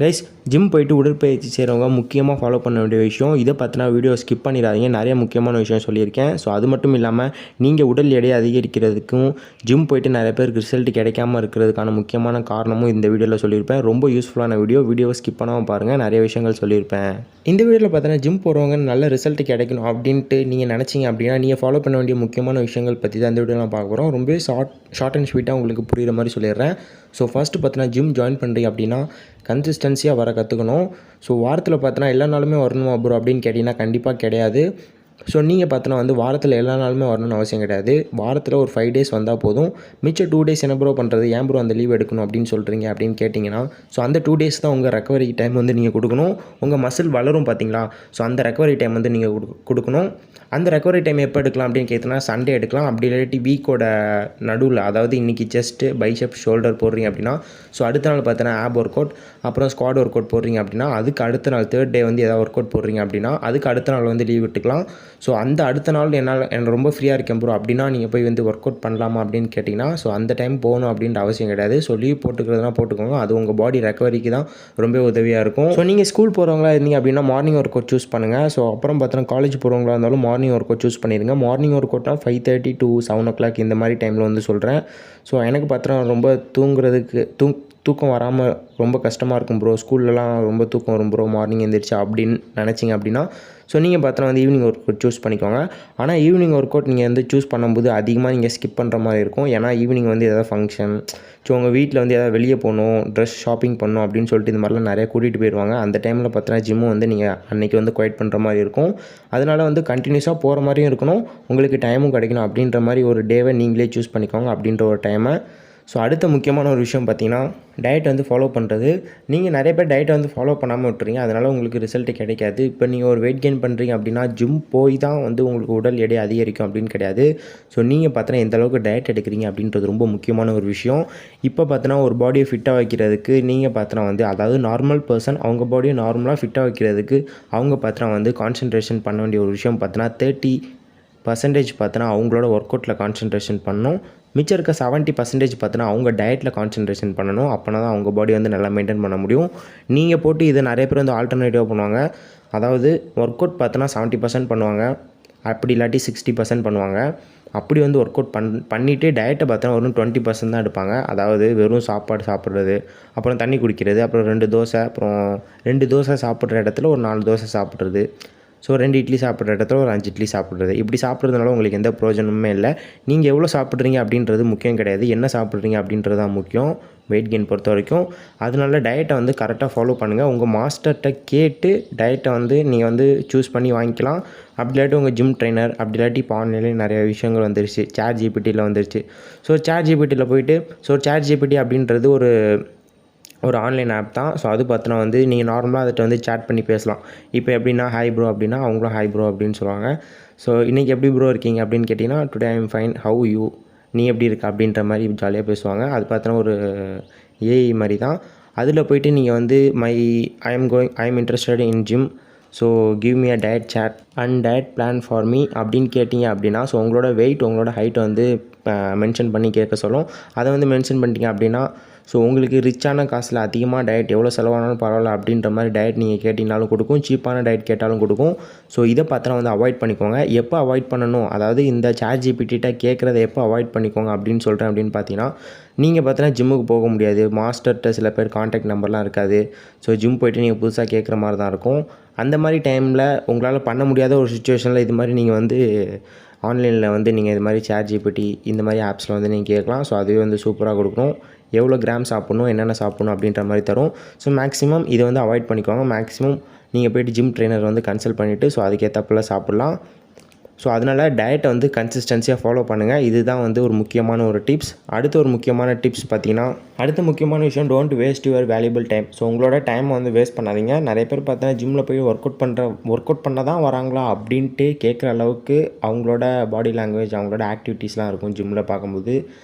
Guys, gym போயிட்டு உடற்பயிற்சி செய்கிறவங்க முக்கியமாக ஃபாலோ பண்ண வேண்டிய விஷயம், இதை பற்றின வீடியோ ஸ்கிப் பண்ணிடாதீங்க. நிறைய முக்கியமான விஷயம் சொல்லியிருக்கேன். ஸோ அது மட்டும் இல்லாமல் நீங்கள் உடல் எடையை அதிகரிக்கிறதுக்கும் ஜிம் போயிட்டு நிறைய பேருக்கு ரிசல்ட் கிடைக்காம இருக்கிறதுக்கான முக்கியமான காரணமும் இந்த வீடியோவில் சொல்லியிருப்பேன். ரொம்ப யூஸ்ஃபுல்லான வீடியோவை ஸ்கிப் பண்ணாமல் பாருங்கள். நிறைய விஷயங்கள் சொல்லியிருப்பேன். இந்த வீடியோவில் பார்த்தீங்கன்னா ஜிம் போகிறவங்க நல்ல ரிசல்ட் கிடைக்கணும் அப்படின்ட்டு நீங்கள் நினச்சிங்க அப்படின்னா நீங்கள் ஃபாலோ பண்ண வேண்டிய முக்கியமான விஷயங்கள் பற்றி தான் இந்த வீடியோவில் பார்க்க போகிறோம். ரொம்பவே ஷார்ட் அண்ட் ஸ்வீட்டாக உங்களுக்கு புரிகிற மாதிரி சொல்லிடுறேன். ஸோ ஃபஸ்ட்டு பார்த்தீங்கன்னா ஜிம் ஜாயின் பண்ணுறீங்க அப்படின்னா கன்சிஸ்டன்சியாக வர கற்றுக்கணும். ஸோ வாரத்தில் பார்த்தீங்கன்னா எல்லா நாளுமே வரணுமா ப்ரோ அப்படின்னு கேட்டிங்கன்னா கண்டிப்பாக கிடையாது. ஸோ நீங்கள் பார்த்தீங்கன்னா வாரத்தில் எல்லா நாளுமே வரணும்னு அவசியம் கிடையாது. வாரத்தில் ஒரு 5 டேஸ் வந்தால் போதும். மிச்சம் 2 டேஸ் என்ன ப்ரோ பண்ணுறது, ஏன் ப்ரோ அந்த லீவ் எடுக்கணும் அப்படின்னு சொல்கிறீங்க அப்படின்னு கேட்டிங்கன்னா, ஸோ அந்த 2 டேஸ் தான் உங்கள் ரெக்கவரி டைம் நீங்கள் கொடுக்கணும். உங்கள் மசில் வளரும் பார்த்தீங்களா, ஸோ அந்த ரெக்கவரி டைம் நீங்கள் கொடுக்கணும். அந்த ரெக்கவரி டைம் எப்போ எடுக்கலாம் அப்படின்னு கேட்டிங்கன்னா சண்டே எடுக்கலாம். அப்படி இல்லாட்டி வீக்கோட நடுவில், அதாவது இன்றைக்கி செஸ்ட்டு பைசெப் ஷோல்டர் போடுறீங்க அப்படின்னா, ஸோ அடுத்த நாள் பார்த்தீங்கன்னா ஆப் ஒர்க் அவுட், அப்புறம் ஸ்குவாட் ஒர்க் அவுட் போடுறீங்க அப்படின்னா அதுக்கு அடுத்த நாள் 3rd டே ஏதாவது ஒர்க் அவுட் போடுறீங்க அப்படின்னா அதுக்கு அடுத்த நாள் லீவ் விட்டுக்கலாம். ஸோ அந்த அடுத்த நாள் எனக்கு ரொம்ப ஃப்ரீயாக இருக்கேன் ப்ரோ அப்படின்னா நீங்கள் போய் ஒர்க் அவுட் பண்ணலாமா அப்படின்னு கேட்டிங்கன்னா, ஸோ அந்த டைம் போகணும் அப்படின்ற அவசியம் கிடையாது. ஸோ லீவ் போட்டுக்கிறதுனா போட்டுக்கோங்க. அது உங்கள் பாடி ரெக்கவரிக்கு தான் ரொம்ப உதவியாக இருக்கும். ஸோ நீங்கள் ஸ்கூல் போகிறவங்களா இருந்தீங்க அப்படின்னா மார்னிங் ஒர்க் அவுட் சூஸ் பண்ணுங்கள். ஸோ அப்புறம் பார்த்தீங்கன்னா காலேஜ் போகிறவங்களா இருந்தாலும் மார்னிங் ஒர்க் அவுட் சூஸ் பண்ணிடுங்க. மார்னிங் ஒர்க் அவுட்னா 5:30 to 7 o'clock இந்த மாதிரி டைமில் சொல்கிறேன். ஸோ எனக்கு பார்த்தீங்கன்னா ரொம்ப தூக்கம் வராமல் ரொம்ப கஷ்டமாக இருக்கும் ப்ரோ, ஸ்கூல்லலாம் ரொம்ப தூக்கம் வரும் ப்ரோ மார்னிங் எழுந்திரிச்சா அப்படின்னு நினச்சிங்க அப்படின்னா, ஸோ நீங்கள் பார்த்தீங்கன்னா ஈவினிங் ஒர்க் அவுட் சூஸ் பண்ணிக்கோங்க. ஆனால் ஈவினிங் ஒர்க் அவுட் நீங்கள் சூஸ் பண்ணும்போது அதிகமாக நீங்கள் ஸ்கிப் பண்ணுற மாதிரி இருக்கும். ஏன்னா ஈவினிங் எதாவது ஃபங்க்ஷன், ஸோ உங்கள் வீட்டில் எதாவது வெளியே போகணும், ட்ரெஸ் ஷாப்பிங் பண்ணணும் அப்படின்னு சொல்லிட்டு இந்த மாதிரிலாம் நிறையா கூட்டிகிட்டு போயிடுவாங்க. அந்த டைமில் பார்த்தீங்கன்னா ஜிம்மு நீங்கள் அன்றைக்கி குவைட் பண்ணுற மாதிரி இருக்கும். அதனால் கண்டினியூஸாக போகிற மாதிரியும் இருக்கணும், உங்களுக்கு டைமும் கிடைக்கணும். அப்படின்ற மாதிரி ஒரு டேவை நீங்களே சூஸ் பண்ணிக்கோங்க அப்படின்ற ஒரு டைமை. ஸோ அடுத்த முக்கியமான ஒரு விஷயம் பார்த்திங்கன்னா டயட் ஃபாலோ பண்ணுறது. நீங்கள் நிறைய பேர் டயட்டை ஃபாலோ பண்ணாமல் விட்டுறீங்க, அதனால் உங்களுக்கு ரிசல்ட் கிடைக்காது. இப்போ நீங்கள் ஒரு வெயிட் கெயின் பண்ணுறீங்க அப்படின்னா ஜிம் போய் தான் உங்களுக்கு உடல் எடை அதிகரிக்கும் அப்படின்னு கிடையாது. ஸோ நீங்கள் பார்த்தீங்கன்னா எந்த அளவுக்கு டயட் எடுக்கிறீங்க அப்படின்றது ரொம்ப முக்கியமான ஒரு விஷயம். இப்போ பார்த்தீங்கன்னா ஒரு பாடியை ஃபிட்டாக வைக்கிறதுக்கு நீங்கள் பார்த்தீங்கன்னா அதாவது நார்மல் பர்சன் அவங்க பாடியை நார்மலாக ஃபிட்டாக வைக்கிறதுக்கு அவங்க பார்த்தீங்கன்னா கான்சன்ட்ரேஷன் பண்ண வேண்டிய ஒரு விஷயம் பார்த்தீங்கன்னா 30% பார்த்தீங்கன்னா அவங்களோட ஒர்க் அவுட்டில் கான்சன்ட்ரேஷன் பண்ணணும். மிச்சம் இருக்க 70% பார்த்தீங்கன்னா அவங்க டயட்டில் கான்சன்ட்ரேஷன் பண்ணணும். அப்போனா தான் அவங்க பாடி நல்லா மெயின்டைன் பண்ண முடியும். நீங்கள் போட்டு இதை நிறைய பேர் ஆல்டர்னேட்டிவாக பண்ணுவாங்க. அதாவது ஒர்க் அவுட் பார்த்தோன்னா 70% பண்ணுவாங்க, அப்படி இல்லாட்டி 60% பண்ணுவாங்க. அப்படி ஒர்க் அவுட் பண்ணிவிட்டு டயட்டை பார்த்தோன்னா ஒரு 20% தான் எடுப்பாங்க. அதாவது வெறும் சாப்பாடு சாப்பிட்றது, அப்புறம் தண்ணி குடிக்கிறது, அப்புறம் 2 தோசை, அப்புறம் 2 தோசை சாப்பிட்ற இடத்துல ஒரு 4 தோசை சாப்பிட்றது, ஸோ 2 இட்லி சாப்பிட்ற இடத்துல ஒரு 5 இட்லி சாப்பிட்றது. இப்படி சாப்பிட்றதுனால உங்களுக்கு எந்த பிரயோஜனமுமே இல்லை. நீங்கள் எவ்வளோ சாப்பிட்றீங்க அப்படின்றது முக்கியம் கிடையாது, என்ன சாப்பிட்றீங்க அப்படின்றது தான் முக்கியம் வெயிட் கெயின் பொறுத்த வரைக்கும். அதனால டயட்டை கரெக்டாக ஃபாலோ பண்ணுங்கள். உங்கள் மாஸ்டர்கிட்ட கேட்டு டயட்டை நீங்கள் சூஸ் பண்ணி வாங்கிக்கலாம். அப்படி இல்லாட்டி உங்கள் ஜிம் ட்ரைனர், அப்படி இல்லாட்டி இப்போ ஆன்லைன்லேயே நிறைய விஷயங்கள் வந்துருச்சு, சாட் ஜிபிடியில் வந்துருச்சு. ஸோ சாட் ஜிபிடியில் போயிட்டு, ஸோ சாட் ஜிபிடி அப்படின்றது ஒரு ஆன்லைன் ஆப் தான். ஸோ அது பார்த்தோன்னா நீங்கள் நார்மலாக அதிட்ட சேட் பண்ணி பேசலாம். இப்போ எப்படின்னா ஹாய் ப்ரோ அப்படின்னா அவங்களும் ஹாய் ப்ரோ அப்படின்னு சொல்லுவாங்க. ஸோ இன்றைக்கி எப்படி ப்ரோ இருக்கீங்க அப்படின்னு கேட்டிங்கன்னா today I am fine, how you, நீ எப்படி இருக்க அப்படின்ற மாதிரி ஜாலியாக பேசுவாங்க. அது பார்த்தோன்னா ஒரு ஏஐ மாதிரி தான். அதில் போய்ட்டு நீங்கள் I am interested in gym, so give me a diet chart and diet plan for me அப்படின்னு கேட்டிங்க அப்படின்னா, ஸோ உங்களோட வெயிட் உங்களோட ஹைட்டை மென்ஷன் பண்ணி கேட்க சொல்லும். அதை மென்ஷன் பண்ணிட்டீங்க அப்படின்னா, ஸோ உங்களுக்கு ரிச்சான காசில் அதிகமாக டயட் எவ்வளோ செலவானாலும் பரவாயில்ல அப்படின்ற மாதிரி டயட் நீங்கள் கேட்டிங்கனாலும் கொடுக்கும், சீப்பான டயட் கேட்டாலும் கொடுக்கும். ஸோ இதை பார்த்தா அவாய்ட் பண்ணிக்கோங்க. எப்போ அவாய்ட் பண்ணணும், அதாவது இந்த சாட் ஜிபிடிட்ட கேட்குறத எப்போ அவாய்ட் பண்ணிக்கோங்க அப்படின்னு சொல்கிறேன் அப்படின்னு பார்த்தீங்கன்னா, நீங்கள் பார்த்தீங்கன்னா ஜிம்முக்கு போக முடியாது, மாஸ்டர்கிட்ட சில பேர் கான்டாக்ட் நம்பர்லாம் இருக்காது. ஸோ ஜிம் போய்ட்டு நீங்கள் புதுசாக கேட்குற மாதிரி தான் இருக்கும். அந்த மாதிரி டைமில் உங்களால் பண்ண முடியாத ஒரு சுச்சுவேஷனில் இது மாதிரி நீங்கள் ஆன்லைனில் நீங்கள் இது மாதிரி சாட் ஜிபிடி இந்த மாதிரி ஆப்ஸில் நீங்கள் கேட்கலாம். ஸோ அதுவே சூப்பராக கொடுக்கணும். எவ்வளோ கிராம் சாப்பிட்ணும், என்னென்ன சாப்பிட்ணும் அப்படின்ற மாதிரி தரும். ஸோ மேக்ஸிமம் இதை அவாய்ட் பண்ணிக்கோங்க. மேக்ஸிமம் நீங்கள் போய்ட்டு ஜிம் ட்ரெயினர் கன்சல்ட் பண்ணிவிட்டு ஸோ அதுக்கேற்றப்பெல்லாம் சாப்பிட்லாம். ஸோ அதனால் டயட்டை கன்சிஸ்டன்சியாக ஃபாலோ பண்ணுங்கள். இதுதான் ஒரு முக்கியமான ஒரு டிப்ஸ். அடுத்த ஒரு முக்கியமான டிப்ஸ் பார்த்திங்கன்னா, அடுத்த முக்கியமான விஷயம் don't waste your valuable time. So உங்களோட டைமை வேஸ்ட் பண்ணாதீங்க. நிறைய பேர் பார்த்தீங்கன்னா ஜிம்மில் போய் ஒர்க் அவுட் பண்ண தான் வராங்களா அப்படின்ட்டு கேட்குற அளவுக்கு அவங்களோட பாடி லாங்குவேஜ், அவங்களோட ஆக்டிவிட்டீஸ்லாம் இருக்கும் ஜிம்மில் பார்க்கும்போது.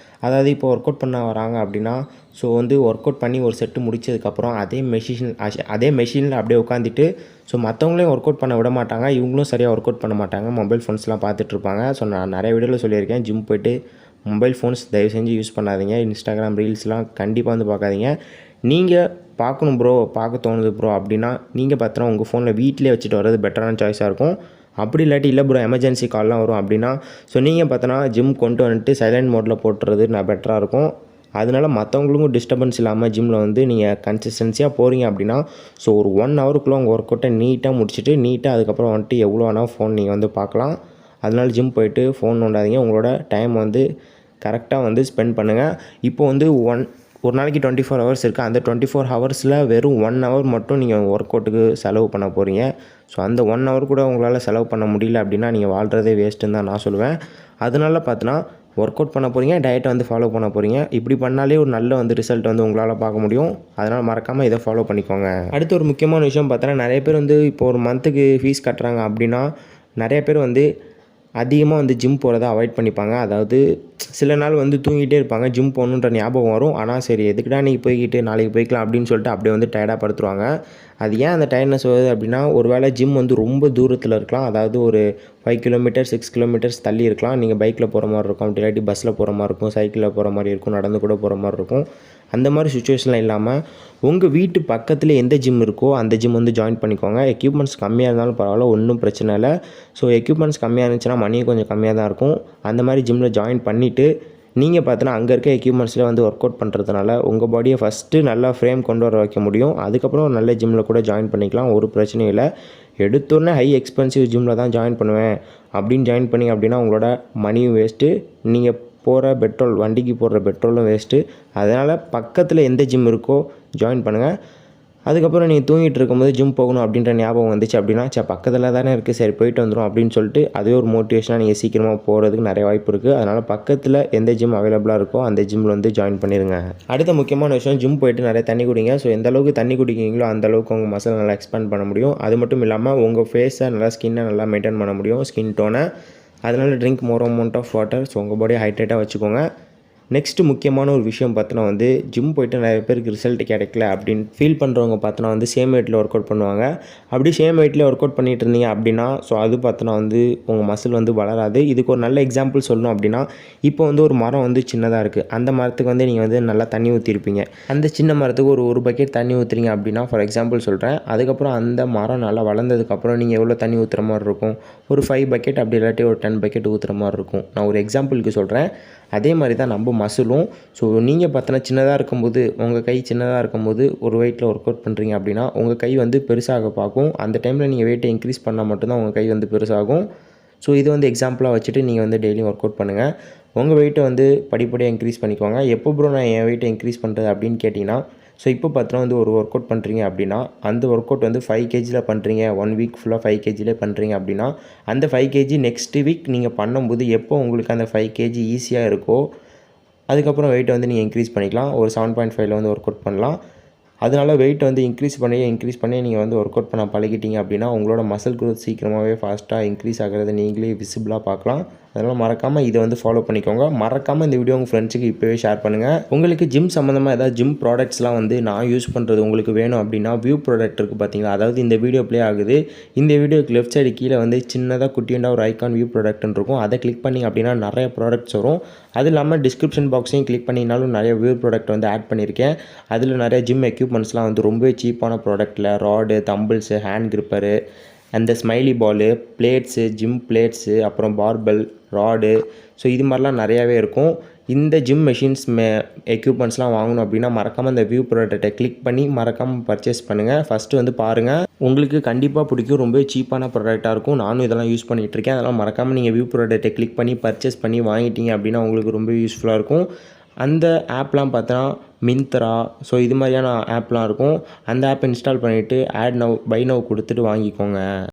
அதாவது இப்போ ஒர்க் அவுட் பண்ண வராங்க அப்படின்னா, ஸோ ஒர்க் அவுட் பண்ணி ஒரு செட்டு முடிச்சதுக்கப்புறம் அதே மெஷினில் அப்படியே உட்காந்துட்டு, ஸோ மற்றவங்களையும் ஒர்க் அவுட் பண்ண விட மாட்டாங்க, இவங்களும் சரியாக ஒர்க் அவுட் பண்ண மாட்டாங்க, மொபைல் ஃபோன்ஸ்லாம் பார்த்துட்ருப்பாங்க. ஸோ நான் நிறைய வீடியோவில் சொல்லியிருக்கேன், ஜிம் போய்ட்டு மொபைல் ஃபோன்ஸ் தயவு செஞ்சு யூஸ் பண்ணாதீங்க. இன்ஸ்டாகிராம் ரீல்ஸ்லாம் கண்டிப்பாக பார்க்காதீங்க. நீங்கள் பார்க்கணும் ப்ரோ, பார்க்க தோணுது ப்ரோ அப்படின்னா நீங்கள் பார்த்தோன்னா உங்கள் ஃபோனில் வீட்டிலே வச்சுட்டு வர்றது பெட்டரான சாய்ஸாக இருக்கும். அப்படி இல்லாட்டி இல்லை ப்ரோ எமர்ஜென்சி கால்லாம் வரும் அப்படின்னா ஸோ நீங்கள் பார்த்தோன்னா ஜிம் கொண்டு வந்துட்டு சைலண்ட் மோடில் போட்டுறது பெட்டராக இருக்கும். அதனால மற்றவங்களுக்கும் டிஸ்டர்பன்ஸ் இல்லாமல் ஜிம்மில் வந்து நீங்கள் கன்சிஸ்டன்சியாக போகிறீங்க அப்படின்னா ஸோ ஒரு 1 ஹவருக்குள்ளே உங்கள் ஒர்க் அவுட்டை நீட்டாக முடிச்சுட்டு நீட்டாக அதுக்கப்புறம் வந்துட்டு எவ்வளோ வேணால் ஃபோன் நீங்கள் வந்து பார்க்கலாம். அதனால் ஜிம் போயிட்டு ஃபோன் நோண்டாதீங்க. உங்களோட டைம் வந்து கரெக்டாக வந்து ஸ்பெண்ட் பண்ணுங்கள். இப்போ வந்து ஒரு நாளைக்கு 24 ஹவர்ஸ் இருக்குது. அந்த 24 ஹவர்ஸில் வெறும் 1 ஹவர் மட்டும் நீங்கள் ஒர்க் அவுட்டுக்கு செலவு பண்ண போகிறீங்க. ஸோ அந்த 1 ஹவர் கூட உங்களால் செலவு பண்ண முடியல அப்படின்னா நீங்கள் வாழ்கிறதே வேஸ்ட்டுன்னு தான் நான் சொல்லுவேன். அதனால பார்த்தோன்னா ஒர்க் அவுட் பண்ண போகிறீங்க, டயட்டை வந்து ஃபாலோ பண்ண போகிறீங்க. இப்படி பண்ணாலே ஒரு நல்ல வந்து ரிசல்ட் வந்து உங்களால் பார்க்க முடியும். அதனால் மறக்காமல் இதை ஃபாலோ பண்ணிக்கோங்க. அடுத்து ஒரு முக்கியமான விஷயம் பார்த்தோன்னா நிறைய பேர் வந்து இப்போ ஒரு மந்த்துக்கு ஃபீஸ் கட்டுறாங்க அப்படின்னா நிறைய பேர் வந்து அதிகமாக வந்து ஜிம் போகிறத அவாய்ட் பண்ணிப்பாங்க. அதாவது சில நாள் வந்து தூங்கிட்டே இருப்பாங்க, ஜிம் போகணுன்ற ஞாபகம் வரும். ஆனால் சரி எதுக்குடா நீ போய்கிட்டு நாளைக்கு போய்க்கலாம் அப்படின்னு சொல்லிட்டு அப்படியே வந்து டயர்டாக படுத்துருவாங்க. அது ஏன் அந்த டயர்ட்னஸ் வருது அப்படின்னா ஒரு வேளை ஜிம் வந்து ரொம்ப தூரத்தில் இருக்கலாம். அதாவது ஒரு 5 கிலோமீட்டர் 6 கிலோமீட்டர்ஸ் தள்ளி இருக்கலாம். நீங்கள் பைக்கில் போகிற மாதிரி இருக்கும், அப்படி இல்லாட்டி பஸ்ஸில் போகிற மாதிரி இருக்கும், சைக்கிளில் போகிற மாதிரி இருக்கும், நடந்து கூட போகிற மாதிரி இருக்கும். அந்த மாதிரி சுச்சுவேஷனில் இல்லாமல் உங்கள் வீட்டு பக்கத்தில் எந்த ஜிம் இருக்கோ அந்த ஜிம் வந்து ஜாயின் பண்ணிக்கோங்க. எக்யூப்மெண்ட்ஸ் கம்மியாக இருந்தாலும் பரவாயில்ல, ஒன்றும் பிரச்சனை இல்லை. ஸோ எக்யூப்மெண்ட்ஸ் கம்மியாக இருந்துச்சுன்னா மணியும் கொஞ்சம் கம்மியாக தான் இருக்கும். அந்த மாதிரி ஜிம்மில் ஜாயின் பண்ணிவிட்டு நீங்கள் பார்த்தோன்னா அங்கே இருக்க எக்யூப்மெண்ட்ஸில் வந்து ஒர்க் அவுட் பண்ணுறதுனால உங்கள் பாடியை ஃபஸ்ட்டு நல்லா ஃப்ரேம் கொண்டு வர வைக்க முடியும். அதுக்கப்புறம் ஒரு நல்ல ஜிம்மில் கூட ஜாயின் பண்ணிக்கலாம், ஒரு பிரச்சனையும் இல்லை. எடுத்தோடனே ஹை எக்ஸ்பென்சிவ் ஜிம்மில் தான் ஜாயின் பண்ணுவேன் அப்படின்னு ஜாயின் பண்ணி அப்படின்னா உங்களோட மணியும் வேஸ்ட்டு, நீங்கள் போகிற பெட்ரோல் வண்டிக்கு போடுற பெட்ரோலும் வேஸ்ட்டு. அதனால் பக்கத்தில் எந்த ஜிம் இருக்கோ ஜாயின் பண்ணுங்கள். அதுக்கப்புறம் நீங்கள் தூங்கிட்டு இருக்கும்போது ஜிம் போகணும் அப்படின்ற ஞாபகம் வந்துச்சு அப்படின்னா பக்கத்தில் தானே இருக்குது, சரி போயிட்டு வந்துடும் அப்படின்னு சொல்லிட்டு அதுவே ஒரு மோட்டிவேஷனாக நீங்கள் சீக்கிரமாக போகிறதுக்கு நிறைய வாய்ப்பு இருக்குது. அதனால் பக்கத்தில் எந்த ஜிம் அவைலபிளாக இருக்கோ அந்த ஜிம்மில் வந்து ஜாயின் பண்ணிடுங்க. அடுத்த முக்கியமான விஷயம், ஜிம் போயிட்டு நிறைய தண்ணி குடிங்க. ஸோ எந்த அளவுக்கு தண்ணி குடிக்கிறீங்களோ அந்தளவுக்கு உங்கள் மசில் நல்லா எக்ஸ்பேண்ட் பண்ண முடியும். அது மட்டும் இல்லாமல் உங்கள் ஃபேஸை நல்லா ஸ்கின்னை நல்லா மெயின்டைன் பண்ண முடியும், ஸ்கின் டோனை. அதனால் drink more amount of water. So உங்கள் பாடியை ஹைட்ரேட்டாக வச்சுக்கோங்க. நெக்ஸ்ட்டு முக்கியமான ஒரு விஷயம் பார்த்தோன்னா வந்து ஜிம் போய்ட்டு நிறைய பேருக்கு ரிசல்ட் கிடைக்கல அப்படின்னு ஃபீல் பண்ணுறவங்க பார்த்தோன்னா வந்து சேம் வெயிட்டில் ஒர்க் அவுட் பண்ணுவாங்க. அப்படி சேம் வெயிட்டில் ஒர்க் அவுட் பண்ணிகிட்டு இருந்தீங்க அப்படின்னா ஸோ அது பார்த்தோன்னா வந்து உங்கள் மசில் வந்து வளராது. இதுக்கு ஒரு நல்ல எக்ஸாம்பிள் சொல்லணும் அப்படின்னா இப்போ வந்து ஒரு மரம் வந்து சின்னதாக இருக்குது. அந்த மரத்துக்கு வந்து நீங்கள் வந்து நல்லா தண்ணி ஊற்றிருப்பீங்க. அந்த சின்ன மரத்துக்கு ஒரு பக்கெட் தண்ணி ஊற்றுறீங்க அப்படின்னா ஃபார் எக்ஸாம்பிள் சொல்கிறேன். அதுக்கப்புறம் அந்த மரம் நல்லா வளர்ந்ததுக்கப்புறம் நீங்கள் எவ்வளோ தண்ணி ஊற்றுற மாதிரி இருக்கும், ஒரு 5 பக்கெட் அப்படி இல்லாட்டி ஒரு 10 பக்கெட் ஊற்றுற மாதிரி இருக்கும். நான் ஒரு எக்ஸாம்பிளுக்கு சொல்கிறேன். அதே மாதிரி தான் நம்ம மசிலும். ஸோ நீங்கள் பார்த்தோன்னா சின்னதாக இருக்கும்போது உங்கள் கை சின்னதாக இருக்கும்போது ஒரு வெயிட்டில் ஒர்க் அவுட் பண்ணுறீங்க அப்படின்னா உங்கள் கை வந்து பெருசாக பார்க்கும். அந்த டைமில் நீங்கள் வெயிட்டை இன்க்ரீஸ் பண்ணால் மட்டும்தான் உங்கள் கை வந்து பெருசாகும். ஸோ இது வந்து எக்ஸாம்பிளாக வச்சுட்டு நீங்கள் வந்து டெய்லியும் ஒர்க் அவுட் பண்ணுங்கள். உங்கள் வெயிட்டை வந்து படிப்படியாக இன்க்ரீஸ் பண்ணிக்கோங்க. எப்போ ப்ரோ நான் என் வெயிட்டை இன்க்ரீஸ் பண்ணுறது அப்படின்னு கேட்டிங்கன்னா ஸோ இப்போ பார்த்தோன்னா வந்து ஒரு ஒர்க் அவுட் பண்ணுறீங்க அப்படின்னா அந்த ஒர்க் அவுட் வந்து 5 kgயில் பண்ணுறீங்க, 1 வீக் ஃபுல்லாக 5 kgலே பண்ணுறீங்க அப்படின்னா அந்த 5 kg நெக்ஸ்ட்டு வீக் நீங்கள் பண்ணும்போது எப்போ உங்களுக்கு அந்த 5 kg ஈஸியாக இருக்கோ அதுக்கப்புறம் வெயிட்டை வந்து நீங்கள் இன்க்ரீஸ் பண்ணிக்கலாம். ஒரு 7.5ல் வந்து ஒர்க் அவுட் பண்ணலாம். அதனால் வெயிட் வந்து இன்க்ரீஸ் பண்ணி நீங்கள் வந்து ஒர்க் அவுட் பண்ண பழகிட்டீங்க அப்படின்னா உங்களோட மசில் க்ரோத் சீக்கிரமாகவே ஃபாஸ்ட்டாக இன்க்ரீஸ் ஆகிறத நீங்களே விசிபிளாக பார்க்கலாம். அதனால் மறக்காமல் இதை வந்து ஃபாலோ பண்ணிக்கோங்க. மறக்காமல் இந்த வீடியோ உங்கள் ஃப்ரெண்ட்ஸுக்கு இப்போவே ஷேர் பண்ணுங்கள். உங்களுக்கு ஜிம் சம்மந்தமாக ஏதாவது ஜிம் ப்ராடக்ட்ஸ்லாம் வந்து நான் யூஸ் பண்ணுறது உங்களுக்கு வேணும் அப்படின்னா வியூ ப்ராடக்ட் இருக்குது பார்த்தீங்களா, அதாவது இந்த வீடியோ ப்ளே ஆகுது. இந்த வீடியோக்கு லெஃப்ட் சைடு கீழே வந்து சின்னதாக குட்டியாக ஒரு ஐக்கான் வியூ ப்ராடக்ட்னு இருக்கும். அதை கிளிக் பண்ணிங்க அப்படின்னா நிறைய ப்ராடக்ட்ஸ் வரும். அது இல்லாமல் டிஸ்கிரிப்ஷன் பாக்ஸையும் கிளிக் பண்ணினாலும் நிறைய வியூ ப்ராடக்ட் வந்து ஆட் பண்ணியிருக்கேன். அதில் நிறைய ஜிம் எக்யூப்மெண்ட்ஸ்லாம் வந்து ரொம்பவே சீப்பான ப்ராடக்ட்டில் ராடு, தம்பிள்ஸு, ஹேண்ட் கிரிப்பரு, அந்த smiley ball, plates, gym plates, அப்புறம் பார்பல், ராடு, ஸோ இது மாதிரிலாம் நிறையாவே இருக்கும். இந்த ஜிம் மெஷின்ஸ் எக்யூப்மெண்ட்ஸ்லாம் வாங்கணும் அப்படின்னா மறக்காமல் இந்த வியூ ப்ராடக்ட்டை கிளிக் பண்ணி மறக்காமல் பர்ச்சேஸ் பண்ணுங்கள். ஃபஸ்ட்டு வந்து பாருங்கள், உங்களுக்கு கண்டிப்பாக பிடிக்கும். ரொம்ப சீப்பான ப்ராடக்டாக இருக்கும். நானும் இதெல்லாம் யூஸ் பண்ணிகிட்ருக்கேன். அதெல்லாம் மறக்காமல் நீங்கள் வியூ ப்ராடக்ட்டை கிளிக் பண்ணி பர்ச்சேஸ் பண்ணி வாங்கிட்டீங்க அப்படின்னா உங்களுக்கு ரொம்ப யூஸ்ஃபுல்லாக இருக்கும். அந்த ஆப்லாம் பார்த்தோன்னா மிந்த்ரா, ஸோ இது மாதிரியான ஆப்லாம் இருக்கும். அந்த ஆப் இன்ஸ்டால் பண்ணிவிட்டு ஆட் நவ் பை நவ் கொடுத்துட்டு வாங்கிக்கோங்க.